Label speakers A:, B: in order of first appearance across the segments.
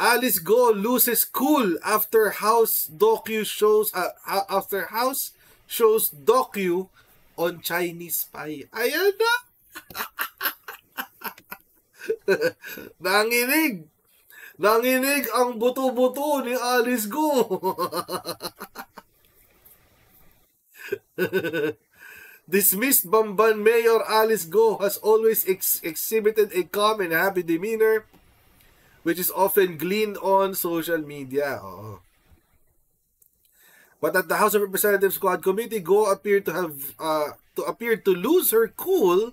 A: Alice Go loses cool after house shows docu on Chinese spy. Ayan na. Nanginig ang buto-buto ni Alice Go. Dismissed Bamban Mayor Alice Go has always exhibited a calm and happy demeanor, which is often gleaned on social media. But at the House of Representatives Squad Committee, Go appeared to lose her cool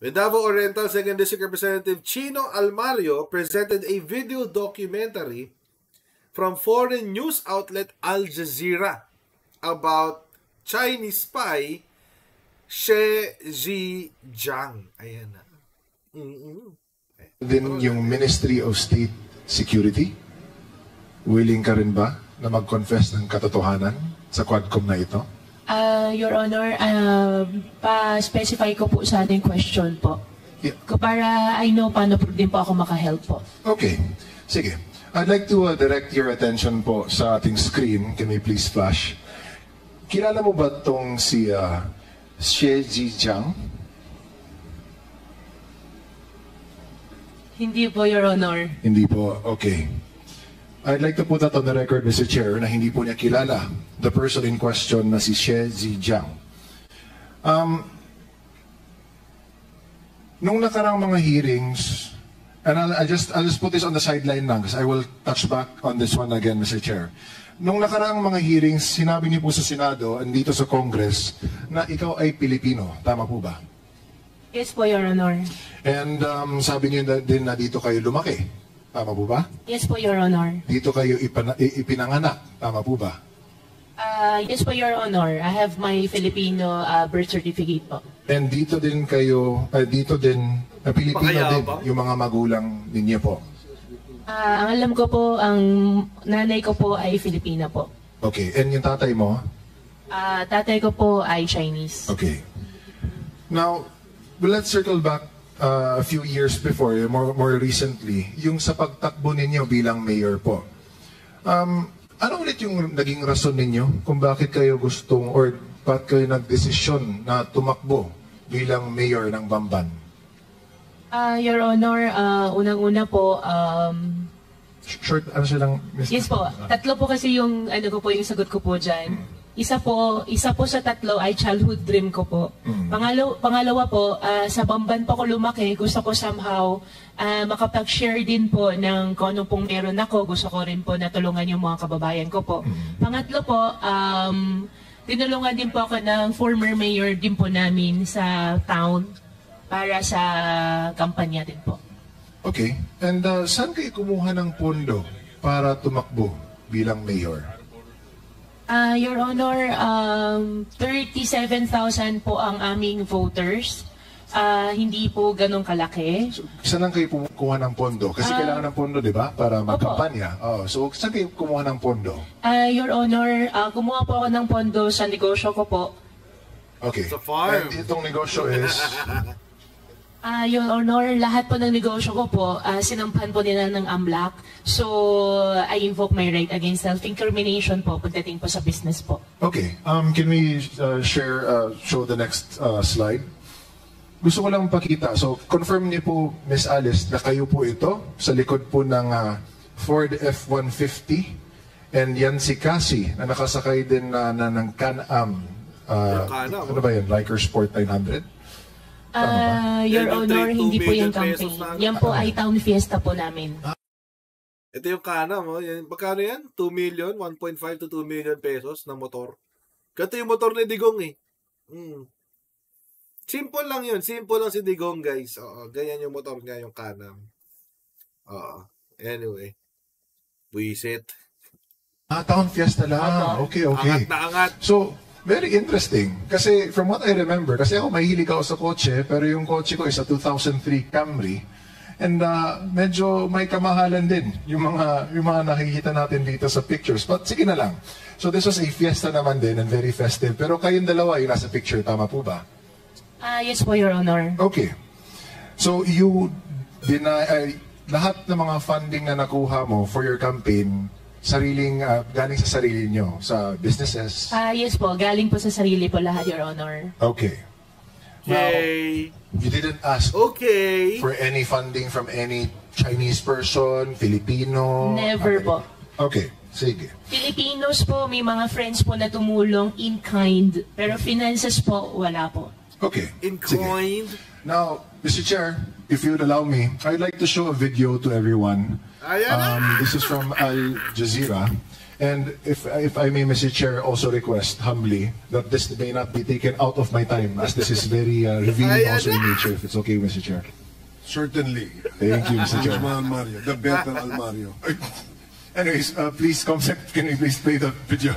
A: when Davao Oriental 2nd District Representative Chino Almario presented a video documentary from foreign news outlet Al Jazeera about Chinese spy Xie Zhijiang. Ayan na.
B: Din yung Ministry of State Security, willing ka rin ba na mag-confess ng katotohanan sa Quadcom na ito?
C: Your Honor, pa-specify ko po sa ating question po. Yeah. Para I know paano po din po ako makahelp po. Okay.
B: Sige. I'd like to direct your attention po sa ating screen. Can we please flash? Kilala mo ba itong si Xie Zhijiang?
C: Hindi po, Your Honor.
B: Hindi po. Okay. I'd like to put that on the record, Mr. Chair, na hindi po niya kilala the person in question na si Xie Zhijiang. Nung nakarang mga hearings, and I'll just put this on the sideline lang because I will touch back on this one again, Mr. Chair. Nung nakaraang mga hearings, sinabi niyo po sa Senado, andito sa Congress, na ikaw ay Pilipino. Tama po ba?
C: Yes po, Your Honor.
B: And sabi niyo din na dito kayo lumaki. Tama po ba?
C: Yes po, Your Honor.
B: Dito kayo ipinanganak. Tama po ba?
C: Yes po, Your Honor. I have my Filipino birth certificate po.
B: And dito din kayo, Pilipino din yung mga magulang ninyo po?
C: Ang alam ko po, ang nanay ko po ay Filipina po.
B: Okay. And yung tatay mo?
C: Tatay ko po ay Chinese.
B: Okay. Now, let's circle back a few years before, more recently, yung sa pagtakbo ninyo bilang mayor po. Ano ulit yung naging rason ninyo kung bakit kayo gustong or bakit kayo nagdesisyon na tumakbo bilang mayor ng Bamban?
C: Your Honor, unang-una po,
B: short, ano silang?
C: Yes po, tatlo po kasi yung, yung sagot ko po dyan. Isa po sa tatlo ay childhood dream ko po. Pangalawa po, sa Bamban po ako lumaki, gusto ko somehow makapag-share din po ng kung ano pong meron ako. Gusto ko rin po natulungan yung mga kababayan ko po. Pangatlo po, tinulungan din po ako ng former mayor din po namin sa town para sa kampanya din po. Okay.
B: And saan kayo kumuha ng pondo para tumakbo bilang mayor?
C: Your Honor, 37,000 po ang aming voters. Hindi po ganun kalaki.
B: So, saan lang kayo kumuha ng pondo? Kasi kailangan ng pondo, di ba? Para magkampanya. So, saan kayo kumuha ng pondo?
C: Your Honor, kumuha po ako ng pondo sa negosyo ko po.
B: Okay.
A: Sa farm.
B: And itong negosyo is?
C: Your Honor, lahat po ng negosyo ko po, sinampahan po nila ng AMLAC. So, I invoke my right against self-incrimination po pagdating po sa business po.
B: Okay. Can we show the next slide? Gusto ko lang pakita. So, confirm niyo po, Ms. Alice, na kayo po ito sa likod po ng Ford F-150. And yan si Cassie, na nakasakay din ng Can-Am. Ano ba yan? Riker Sport 900?
C: Your Honor, hindi po yung campaign. Yan po ay town fiesta po namin.
A: Ito yung Can-Am. Magkano yan? 2 million, 1.5 to 2 million pesos na motor. Ganito yung motor ni Digong eh. Simple lang yun. Simple lang si Digong, guys. Ganyan yung motor niya, yung Can-Am. Anyway. Buisit.
B: Town fiesta lang. Okay.
A: Angat na angat.
B: So, very interesting. Kasi from what I remember, kasi ako mahilig ako sa kotse, pero yung kotse ko is a 2003 Camry. And medyo may kamahalan din yung mga nakikita natin dito sa pictures. But sige na lang. So this was a fiesta naman din and very festive. Pero kayong dalawa yung nasa picture, tama po ba?
C: Yes po, Your Honor.
B: Okay. So you deny, lahat ng mga funding na nakuha mo for your campaign, galing sa sarili nyo, sa businesses?
C: Yes po, galing po sa sarili po lahat, Your Honor.
B: Okay. Now,
A: Yay!
B: you didn't ask
A: Okay.
B: for any funding from any Chinese person, Filipino?
C: Never po.
B: Okay, sige.
C: Filipinos po, may mga friends po na tumulong in kind, pero finances po, wala po.
B: Okay,
A: In
B: sige.
A: coin.
B: Now, Mr. Chair, if you would allow me, I'd like to show a video to everyone.
A: Ayan.
B: This is from Al Jazeera. And if I may, Mr. Chair, also request humbly that this may not be taken out of my time, as this is very revealing
A: Ayan
B: also in
A: na.
B: nature, if it's okay, Mr. Chair.
D: Certainly.
B: Thank you, Mr. Chair.
D: Almario, the better Almario.
B: Anyways, please, Comsec, can we please play the video?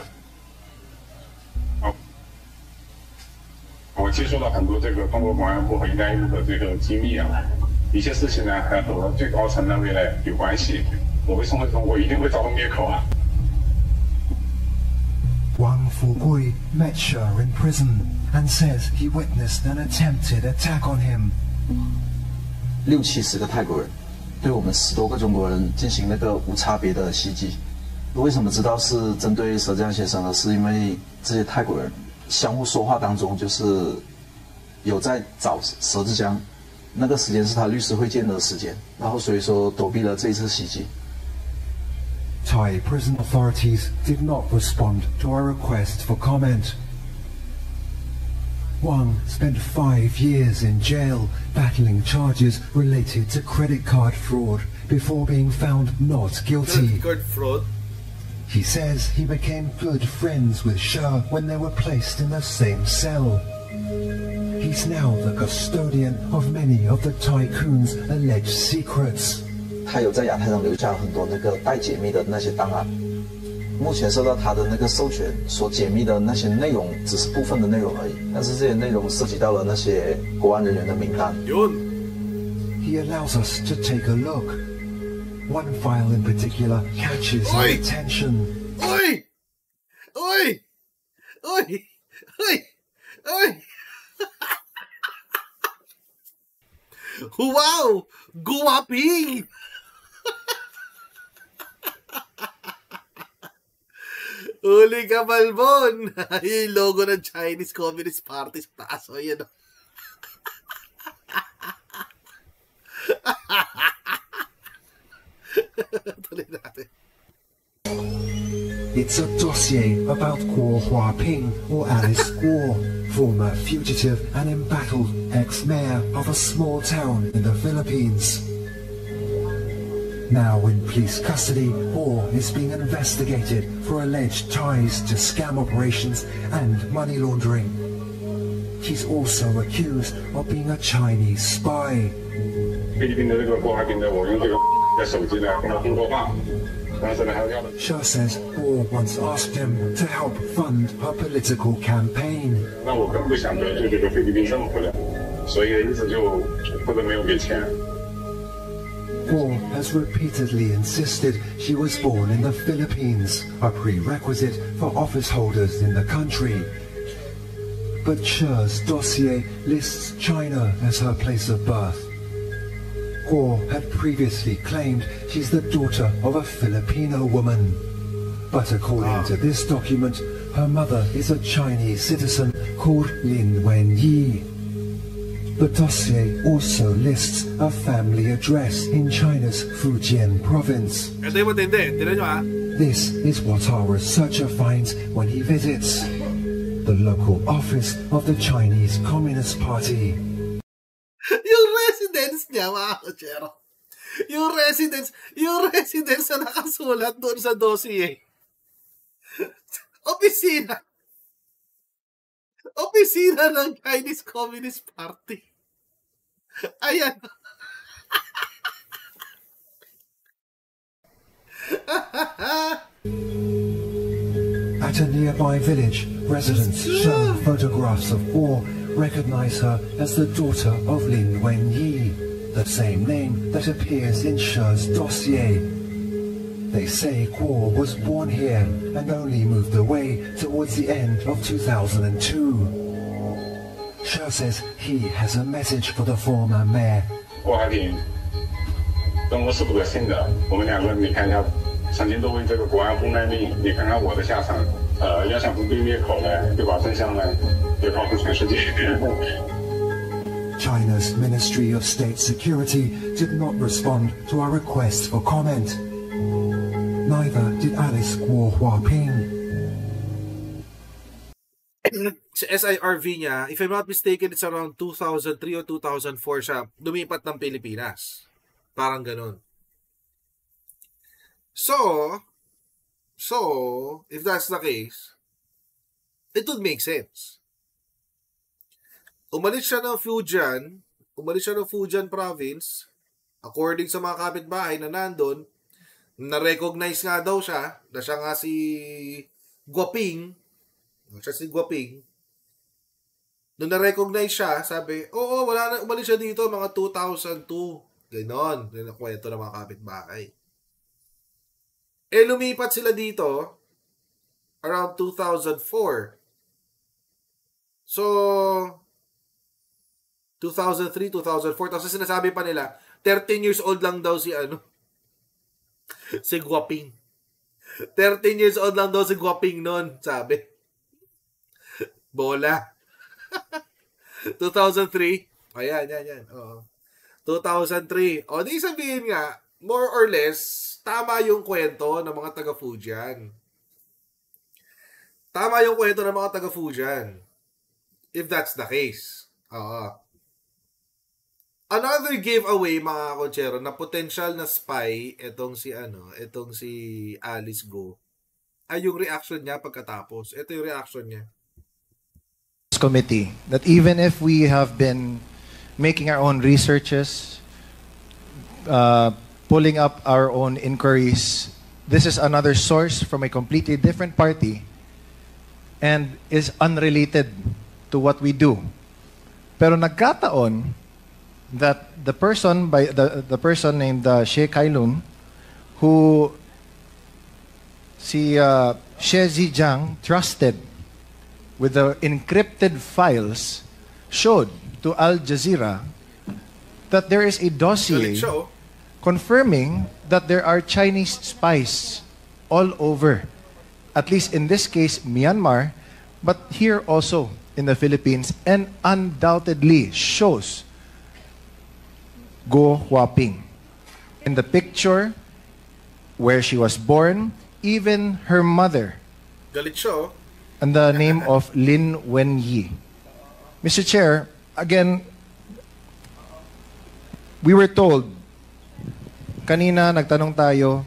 E: 我接收到很多这个中国公安部和“一带一路”的这个机密啊，一些事情呢还和最高层单位呢有关系。我会送回中国，一定会造成灭口啊！
F: Wang Fugui met Sher in prison and says he witnessed an attempted attack on him.
G: 60-70个泰国人对我们10多个中国人进行那个无差别的袭击。为什么知道是针对佘江先生呢？是因为这些泰国人相互说话当中就是有在找佘志江，那个时间是他律师会见的时间，然后所以说躲避了这一次袭击。
F: Thai prison authorities did not respond to our request for comment. Wang spent 5 years in jail battling charges related to credit card fraud before being found not guilty.
A: Card fraud.
F: He says he became good friends with Sher when they were placed in the same cell. He's now the custodian of many of the tycoon's alleged secrets.
G: 他有在亚太上留下很多那个待解密的那些档案，目前受到他的那个授权所解密的那些内容只是部分的内容而已，但是这些内容涉及到了那些国安人员的名单。
A: Yun.
F: He allows us to take a look. One file in particular catches our
A: Oi!
F: attention.
A: Oy! Oy! Oy! Oy! Oy! Wow! Guwaping! Uli ka, Balbon! Yung logo ng Chinese Communist Party sa taas. O, yan. Tuloy natin.
F: It's a dossier about Guo Huaping, or Alice Guo, former fugitive and embattled ex-mayor of a small town in the Philippines. Now in police custody, Guo is being investigated for alleged ties to scam operations and money laundering. He's also accused of being a Chinese spy.
E: 菲律宾的这个郭海斌的，我用这个的手机呢跟他通过话，但是呢还要的。
F: Sher says Guo once asked him to help fund her political campaign.
E: 那我更不想得罪这个菲律宾政府了，所以因此就不能没有给钱。
F: Guo has repeatedly insisted she was born in the Philippines, a prerequisite for office holders in the country. But Sher's dossier lists China as her place of birth. Guo had previously claimed she's the daughter of a Filipino woman. But according to this document, her mother is a Chinese citizen called Lin Wenyi. The dossier also lists a family address in China's Fujian province.
A: Ito yung matindi. Tinan nyo, ha?
F: This is what our researcher finds when he visits the local office of the Chinese Communist Party.
A: Yung residence niya, mga kochero. Yung residence na nakasulat doon sa dossier. Opisina. Opisina ng Chinese Communist Party. Ayan.
F: At a nearby village, residents show photographs of Guo recognize her as the daughter of Lin Wenyi, the same name that appears in Sher's dossier. They say Guo was born here and only moved away towards the end of 2002. Sher says he has a message for the former mayor.
E: 郭海斌，中国是不可信的。我们两个，你看一下，曾经都为这个国安部卖命，你看看我的下场。要想不被灭口呢，就把真相呢，就告诉全世界。
F: China's Ministry of State Security did not respond to our request for comment. Neither did Alice Guo Huaping.
A: Sa SIRV niya, if I'm not mistaken, it's around 2003 or 2004 siya lumipat ng Pilipinas. Parang ganun. So, if that's the case, it would make sense. Umalis siya ng Fujian province, according sa mga kapitbahay na nandun, na-recognize nga daw siya, na siya nga si Guoping. Siya si Guoping. Nung na-recognize siya, sabi, oo, wala na, umalis siya dito mga 2002. Ganon. Yan ang kwento ng mga kapitbahay. Lumipat sila dito around 2004. So, 2003, 2004. Tapos sinasabi pa nila, 13 years old lang daw si si Guoping. 13 years old lang daw si Guoping noon, sabi. Bola. 2003. Ayan. Oo. 2003. O, di sabihin nga, more or less, tama yung kwento ng mga taga-Fujian. Tama yung kwento ng mga taga-Fujian. If that's the case. Another giveaway, mga konchero, na potential na spy, itong si Alice Guo, ay yung reaction niya pagkatapos. Ito yung reaction niya.
H: Committee, that even if we have been making our own researches, pulling up our own inquiries, this is another source from a completely different party and is unrelated to what we do. Pero nagkataon that the person named Xie Kailun, who si Xie Zhijiang trusted with the encrypted files, showed to Al Jazeera that there is a dossier confirming that there are Chinese spies all over, at least in this case, Myanmar, but here also in the Philippines, and undoubtedly shows Guo Huaping. In the picture, where she was born, even her mother,
A: galit siya,
H: and the name of Lin Wenyi. Mr. Chair, again, we were told, kanina nagtanong tayo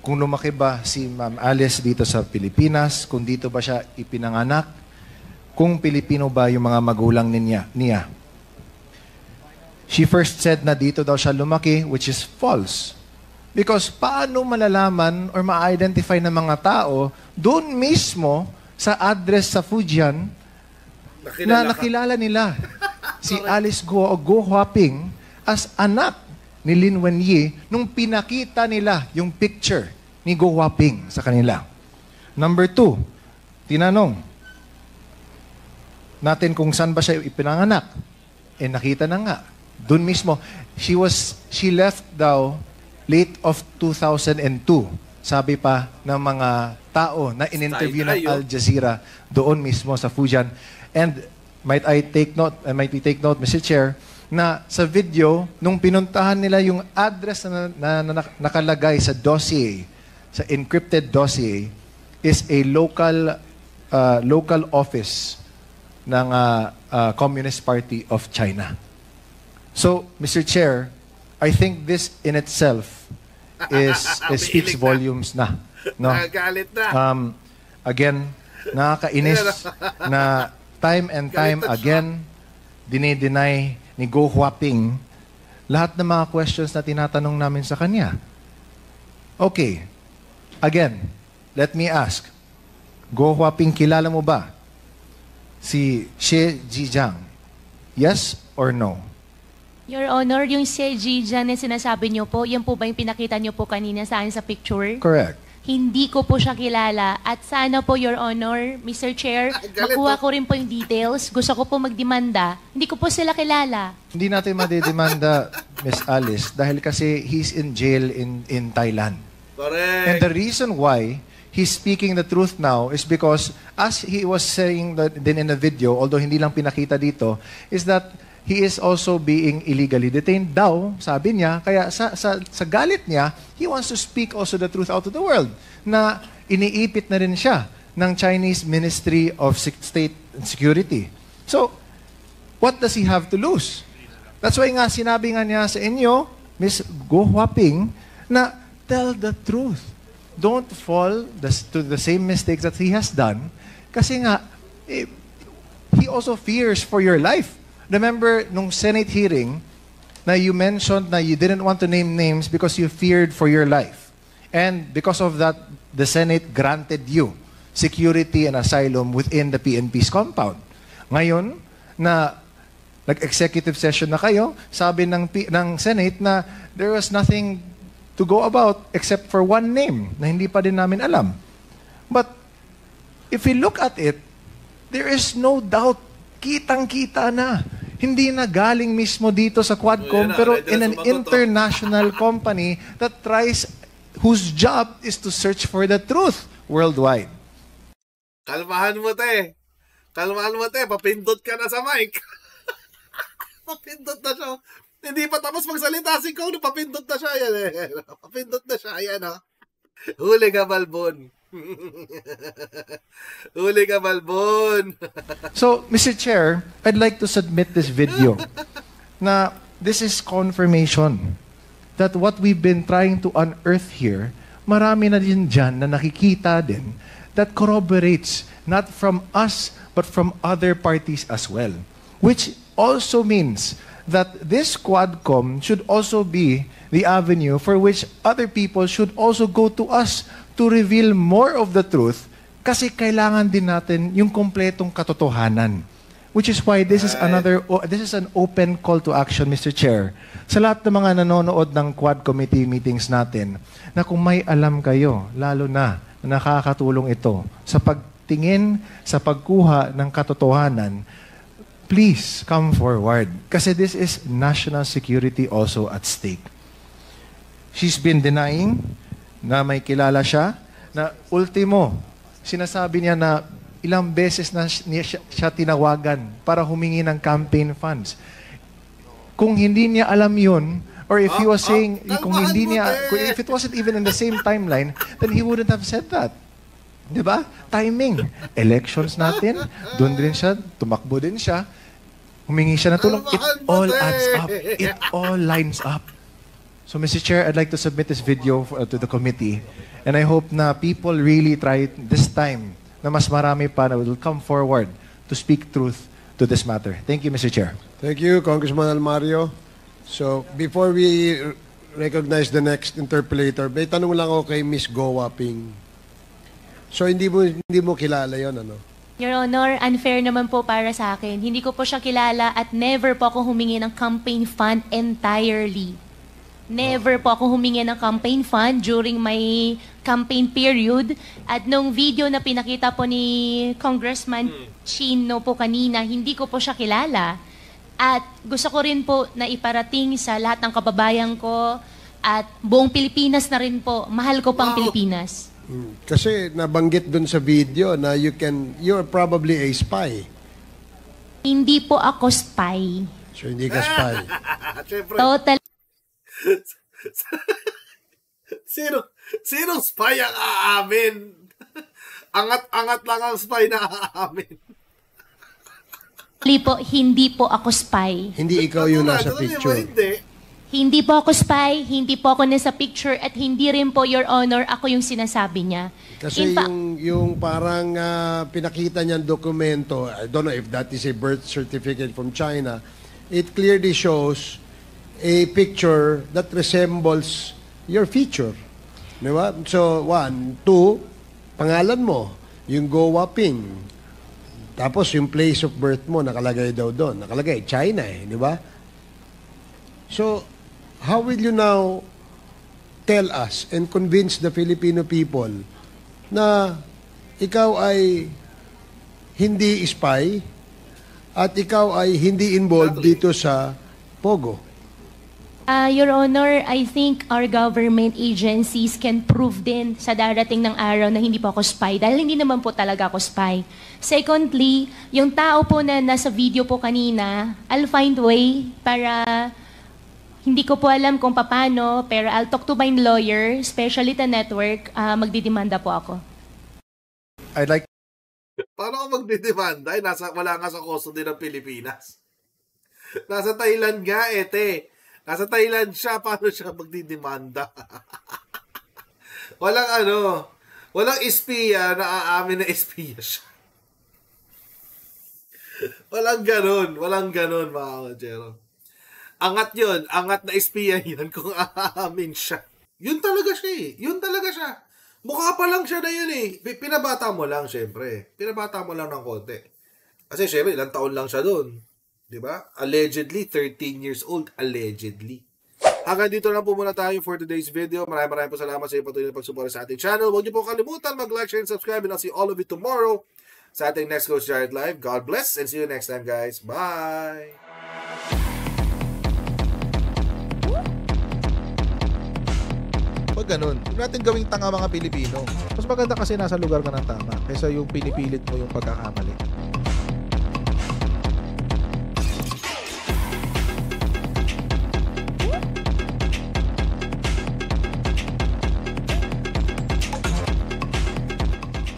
H: kung lumaki ba si Ma'am Alice dito sa Pilipinas, kung dito ba siya ipinanganak, kung Pilipino ba yung mga magulang niya. She first said na dito daw siya lumaki, which is false. Because paano malalaman or ma-identify ng mga tao doon mismo sa address sa Fujian na nakilala nila si Alice Guo o Guo Huaping as anak ni Lin Wenyi nung pinakita nila yung picture ni Guo Huaping sa kanila. Number 2, tinanong natin kung saan ba siya ipinanganak. Nakita na nga. Doon mismo, she left daw late of 2002. Sabi pa ng mga tao na in-interview ng Al Jazeera doon mismo sa Fujian. And might we take note, Mr. Chair, na sa video, nung pinuntahan nila yung address na nakalagay sa dossier, sa encrypted dossier, is a local office ng Communist Party of China. So, Mr. Chair, I think this in itself speaks volumes na. No?
A: Nagagalit na.
H: Again, nakakainis na time and time again, dinideny ni Guo Huaping lahat ng mga questions na tinatanong namin sa kanya. Okay. Again, let me ask. Guo Huaping, kilala mo ba si Xie Zhijiang? Yes or no?
C: Your Honor, yung Xie Zhijiang na sinasabi niyo po, yan po ba yung pinakita niyo po kanina sa akin sa picture?
H: Correct.
I: Hindi ko po siya kilala. At sana po, Your Honor, Mr. Chair, makuha ko rin po yung details. Gusto ko po magdemanda. Hindi ko po sila kilala.
H: Hindi natin madidemanda, Miss Alice, dahil kasi he's in jail in Thailand.
A: Correct.
H: And the reason why he's speaking the truth now is because, as he was saying that din in the video, although hindi lang pinakita dito, is that he is also being illegally detained daw, sabi niya. Kaya sa galit niya, he wants to speak also the truth out to the world, na iniipit na rin siya ng Chinese Ministry of State and Security. So, what does he have to lose? That's why nga sinabi nga niya sa inyo, Miss Go Huaping, na tell the truth. Don't fall to the same mistakes that he has done. Kasi nga, he also fears for your life. Remember, nung Senate hearing, na you mentioned na you didn't want to name names because you feared for your life. And because of that, the Senate granted you security and asylum within the PNP's compound. Ngayon, na nag-executive session na kayo, sabi ng Senate na there was nothing to go about except for one name na hindi pa din namin alam. But if we look at it, there is no doubt, kitang-kita na. Hindi na galing mismo dito sa Quadcom, pero in an international company that whose job is to search for the truth worldwide.
A: Kalmahan mo, te. Kalmahan mo, te. Papindot ka na sa mic. Papindot na siya. Hindi pa tapos magsalita si Kong, papindot na siya. Yan, eh. Papindot na siya. Yan, ha. Huli ka, Balbon. Huli ka, Balbon.
H: So, Mr. Chair, I'd like to submit this video. Na this is confirmation that what we've been trying to unearth here, marami na din dyan na nakikita din that corroborates not from us but from other parties as well. Which also means that this Quadcom should also be the avenue for which other people should also go to us to reveal more of the truth, kasi kailangan din natin yung kompletong katotohanan. Which is why this is an open call to action, Mr. Chair. Sa lahat ng mga nanonood ng Quad Committee meetings natin, na kung may alam kayo, lalo na nakakatulong ito sa pagtingin, sa pagkuha ng katotohanan, please come forward. Kasi this is national security also at stake. She's been denying na may kilala siya, na ultimo, sinasabi niya na ilang beses na siya tinawagan para humingi ng campaign funds. Kung hindi niya alam yun, or if he was saying, if it wasn't even in the same timeline, then he wouldn't have said that. Diba? Timing. Elections natin, doon din siya, tumakbo din siya, humingi siya ng tulong. It all adds up. It all lines up. So, Mr. Chair, I'd like to submit this video to the committee. And I hope na people really try this time na mas marami pa na will come forward to speak truth to this matter. Thank you, Mr. Chair.
J: Thank you, Congressman Almario. So, before we recognize the next interpolator, may tanong lang ako kay Miss Go Huaping. So, hindi mo kilala yon, ano?
I: Your Honor, unfair naman po para sa akin. Hindi ko po siya kilala at never po ako humingi ng campaign fund entirely. Never po ako humingi ng campaign fund during my campaign period. At nung video na pinakita po ni Congressman Chino po kanina, hindi ko po siya kilala. At gusto ko rin po na iparating sa lahat ng kababayan ko at buong Pilipinas na rin po. Mahal ko pang Pilipinas.
J: Kasi nabanggit dun sa video na you're probably a spy.
I: Hindi po ako spy.
J: So hindi ka spy.
I: Total.
A: Sinong spy ang aamin? Angat-angat lang ang spy na aamin.
I: Hindi po ako spy.
J: Hindi ikaw yung nasa picture.
I: Hindi po ako spy, hindi po ako nasa picture, at hindi rin po, Your Honor, ako yung sinasabi niya.
J: Kasi yung parang pinakita niyang dokumento, I don't know if that is a birth certificate from China, it clearly shows a picture that resembles your feature. Di ba? So, 1, 2, pangalan mo, yung Go Huaping. Tapos, yung place of birth mo, nakalagay daw doon. Nakalagay, China di ba? So, how will you now tell us and convince the Filipino people na ikaw ay hindi spy at ikaw ay hindi involved dito sa Pogo?
I: Your Honor, I think our government agencies can prove din sa darating ng araw na hindi po ako spy dahil hindi naman po talaga ako spy. Secondly, yung tao po na nasa video po kanina, I'll find way para, hindi ko po alam kung paano, pero I'll talk to my lawyer, especially the network, magdidemanda po ako.
H: I'd like
A: Paano ka magdidemanda? Wala nga sa custody ng Pilipinas. Nasa Thailand nga, ete. Nasa Thailand siya, paano siya magdidemanda? Walang espiya na aamin na espiya siya. Walang ganon, mga kajero. Angat yun, angat na espiya yun kung aamin siya. Yun talaga siya. Mukha pa lang siya na yun eh. Pinabata mo lang, syempre. Pinabata mo lang ng konti. Kasi syempre, ilang taon lang siya doon. Diba? Allegedly, 13 years old. Allegedly. Hanggang dito lang po muna tayo for today's video. Maraming po salamat sa patuloy na pagsuporta sa ating channel. Huwag niyo po kalimutan mag-like, share, and subscribe. And I'll see all of you tomorrow sa ating next Coach Jared Live. God bless and see you next time, guys. Bye!
K: Pag ganun, huwag natin gawing tanga mga Pilipino. Mas maganda kasi nasa lugar ka ng tama kaysa yung pinipilit mo yung pagkakamali.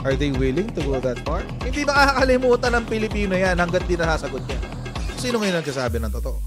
K: Are they willing to go that far? Hindi makakalimutan ng Pilipino yan hanggat di nasasagot niya. Sino ngayon nagsasabi ng totoo?